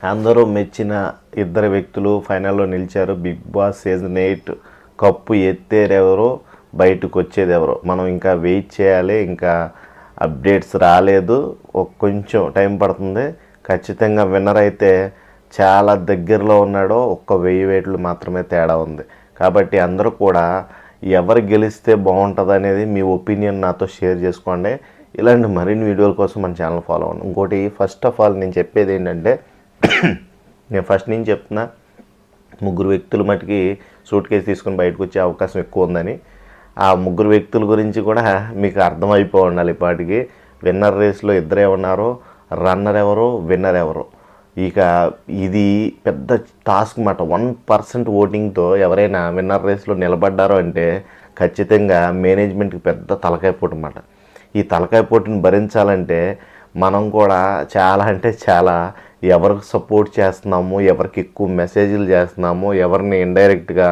అందరూ మెచ్చిన ఇద్దరు వ్యక్తులు ఫైనల్లో నిలిచారు. బిగ్ బాస్ సీజన్ 8 కప్పు ఎత్తేరెవరో బయటకు వచ్చేది ఎవరో మనం ఇంకా వెయిట్ చేయాలి. ఇంకా అప్డేట్స్ రాలేదు, కొంచెం టైం పడుతుంది. ఖచ్చితంగా విన్నర్ అయితే చాలా దగ్గరలో ఉన్నాడో 1000 వేట్లు మాత్రమే తేడా ఉంది. కాబట్టి అందరూ కూడా ఎవరు గెలిస్తే బాగుంటుంది అనేది మీ ఒపీనియన్ నాతో షేర్ చేసుకోండి. ఇలాంటి మరిన్ని వీడియోల కోసం మన ఛానల్ ఫాలో అవ్వండి. ఇంకోటి ఫస్ట్ ఆఫ్ ఆల్ నేను చెప్పేది ఏంటంటే, నేను ఫస్ట్ నుంచి చెప్తున్నా, 3 వ్యక్తులు మటుకి సూట్ కేసు తీసుకుని బయటకు వచ్చే అవకాశం ఎక్కువ ఉందని. ఆ 3 వ్యక్తుల గురించి కూడా మీకు అర్థమైపో ఉండాలి. ఇప్పటికి విన్నర్ రేస్లో ఇద్దరే ఉన్నారు, రన్నర్ ఎవరో విన్నర్ ఎవరో. ఇక ఇది పెద్ద టాస్క్ మాట. 1% ఓటింగ్తో ఎవరైనా విన్నర్ రేస్లో నిలబడ్డారో అంటే ఖచ్చితంగా మేనేజ్మెంట్కి పెద్ద తలకాయ పోటు అన్నమాట. ఈ తలకాయ పోటుని భరించాలంటే మనం కూడా చాలా అంటే చాలా ఎవరికి సపోర్ట్ చేస్తున్నాము, ఎవరికి ఎక్కువ మెసేజ్లు చేస్తున్నాము, ఎవరిని ఇండైరెక్ట్గా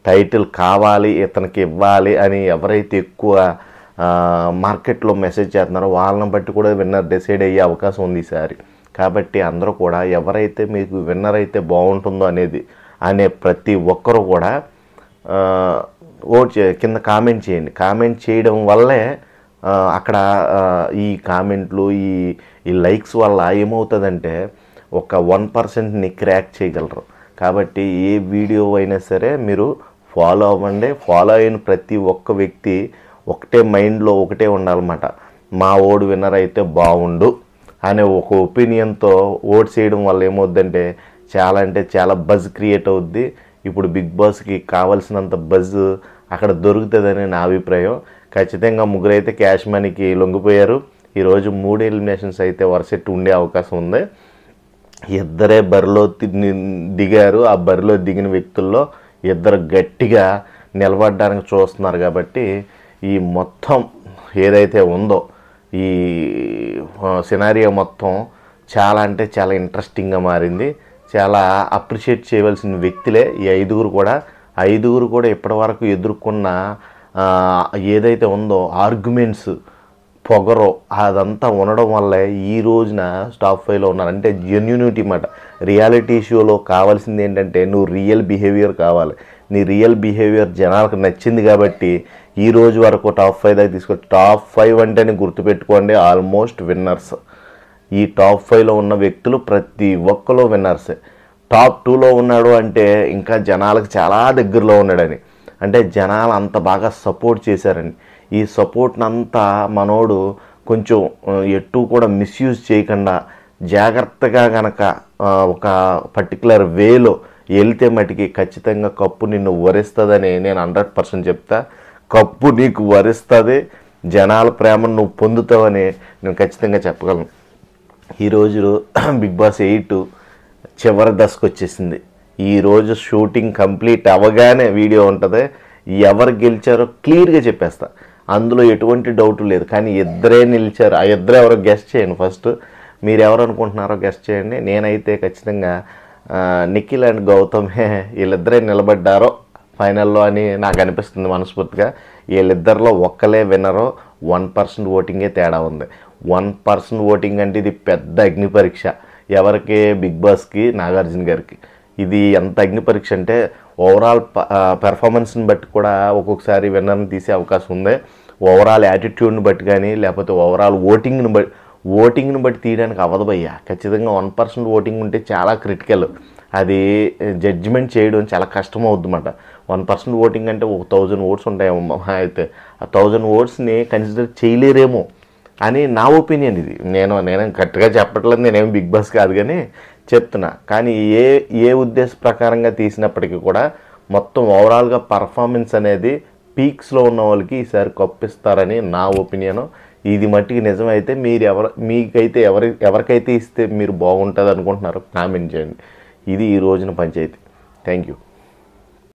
టైటిల్ కావాలి ఇతనికి ఇవ్వాలి అని ఎవరైతే ఎక్కువ మార్కెట్లో మెసేజ్ చేస్తున్నారో వాళ్ళని బట్టి కూడా విన్నర్ డిసైడ్ అయ్యే అవకాశం ఉంది ఈసారి. కాబట్టి అందరూ కూడా ఎవరైతే మీకు విన్నర్ అయితే బాగుంటుందో అనే ప్రతి ఒక్కరూ కూడా కింద కామెంట్ చేయండి. కామెంట్ చేయడం వల్లే అక్కడ ఈ కామెంట్లు ఈ లైక్స్ వల్ల ఏమవుతుందంటే ఒక 1%ని క్రాక్ చేయగలరు. కాబట్టి ఏ వీడియో అయినా సరే మీరు ఫాలో అవ్వండి. ఫాలో అయిన ప్రతి ఒక్క వ్యక్తి ఒకటే మైండ్లో ఒకటే ఉండాలన్నమాట. మా ఓడు విన్నర్ అయితే బాగుండు అనే ఒక ఒపీనియన్తో ఓట్ చేయడం వల్ల ఏమవుద్దంటే చాలా అంటే చాలా బజ్ క్రియేట్ అవుద్ది. ఇప్పుడు బిగ్ బాస్కి కావాల్సినంత బజ్ అక్కడ దొరుకుతుందని నా అభిప్రాయం. ఖచ్చితంగా 3 అయితే క్యాష్ మనీకి లొంగిపోయారు. ఈరోజు 3 ఎలిమినేషన్స్ అయితే వరుసెట్టు ఉండే అవకాశం ఉంది. ఇద్దరే బరిలో దిగారు. ఆ బరిలో దిగిన వ్యక్తుల్లో ఇద్దరు గట్టిగా నిలబడడానికి చూస్తున్నారు. కాబట్టి ఈ మొత్తం ఏదైతే ఉందో ఈ సినారియో మొత్తం చాలా అంటే చాలా ఇంట్రెస్టింగ్గా మారింది. చాలా అప్రిషియేట్ చేయవలసిన వ్యక్తులే ఈ 5గురు కూడా ఇప్పటివరకు ఎదుర్కొన్న ఏదైతే ఉందో ఆర్గ్యుమెంట్స్ పొగరో అదంతా ఉండడం వల్ల ఈ రోజున టాప్ 5లో ఉన్నారు. అంటే జెన్యూనిటీ మాట. రియాలిటీ షోలో కావాల్సింది ఏంటంటే నువ్వు రియల్ బిహేవియర్ కావాలి. నీ రియల్ బిహేవియర్ జనాలకు నచ్చింది కాబట్టి ఈ రోజు వరకు టాప్ 5 దాకా తీసుకొచ్చి టాప్ 5 అంటేనే గుర్తుపెట్టుకోండి ఆల్మోస్ట్ విన్నర్స్. ఈ టాప్ 5లో ఉన్న వ్యక్తులు ప్రతి ఒక్కరు విన్నర్సే. టాప్ 2లో ఉన్నాడు అంటే ఇంకా జనాలకు చాలా దగ్గరలో ఉన్నాడని, అంటే జనాలు అంత బాగా సపోర్ట్ చేశారని. ఈ సపోర్ట్ని అంతా మనోడు కొంచెం ఎటు కూడా మిస్యూజ్ చేయకుండా జాగ్రత్తగా కనుక ఒక పర్టికులర్ వేలో వెళ్తే మటుకి ఖచ్చితంగా కప్పు నిన్ను వరిస్తుందని నేను 100% చెప్తా. కప్పు నీకు వరిస్తుంది, జనాల ప్రేమను నువ్వు పొందుతావని నేను ఖచ్చితంగా చెప్పగలను. ఈరోజు బిగ్ బాస్ 8 చివరి దశకు వచ్చేసింది. ఈరోజు షూటింగ్ కంప్లీట్ అవ్వగానే వీడియో ఉంటుంది. ఎవరు గెలిచారో క్లియర్గా చెప్పేస్తా, అందులో ఎటువంటి డౌట్ లేదు. కానీ ఇద్దరే నిలిచారు. ఆ ఇద్దరు ఎవరో గెస్ట్ చేయండి. ఫస్ట్ మీరు ఎవరు అనుకుంటున్నారో గెస్ట్ చేయండి. నేనైతే ఖచ్చితంగా నిఖిల్ అండ్ గౌతమే వీళ్ళిద్దరే నిలబడ్డారో ఫైనల్లో అని నాకు అనిపిస్తుంది మనస్ఫూర్తిగా. వీళ్ళిద్దరిలో ఒక్కలే విన్నరో. 1% ఓటింగే తేడా ఉంది. 1% ఓటింగ్ అంటే ఇది పెద్ద అగ్ని పరీక్ష. ఎవరికి? బిగ్ బాస్కి, నాగార్జున గారికి. ఇది ఎంత అగ్ని పరీక్ష అంటే ఓవరాల్ పెర్ఫార్మెన్స్ని బట్టి కూడా ఒక్కొక్కసారి విన్నర్ని తీసే అవకాశం ఉంది. ఓవరాల్ యాటిట్యూడ్ని బట్టి కానీ లేకపోతే ఓవరాల్ ఓటింగ్ని బట్టి తీయడానికి అవ్వదు భయ్యా. ఖచ్చితంగా 1% ఓటింగ్ ఉంటే చాలా క్రిటికల్. అది జడ్జిమెంట్ చేయడం చాలా కష్టం అవుతుందన్నమాట. 1% ఓటింగ్ అంటే 1000 ఓట్స్ ఉంటాయేమో అయితే ఆ 1000 ఓట్స్ని కన్సిడర్ చేయలేరేమో అని నా ఒపీనియన్. ఇది నేను కరెక్ట్గా చెప్పట్లేదు, నేనేం బిగ్ బాస్ కాదు కానీ చెప్తున్నా. కానీ ఏ ఉద్దేశ ప్రకారంగా తీసినప్పటికీ కూడా మొత్తం ఓవరాల్గా పర్ఫార్మెన్స్ అనేది పీక్స్లో ఉన్న వాళ్ళకి ఈసారి కప్పిస్తారని నా ఒపీనియను. ఇది మట్టికి నిజమైతే మీకైతే ఎవరికైతే ఇస్తే మీరు బాగుంటుంది అనుకుంటున్నారో కామెంట్ చేయండి. ఇది ఈ రోజున పంచాయతీ. Thank you.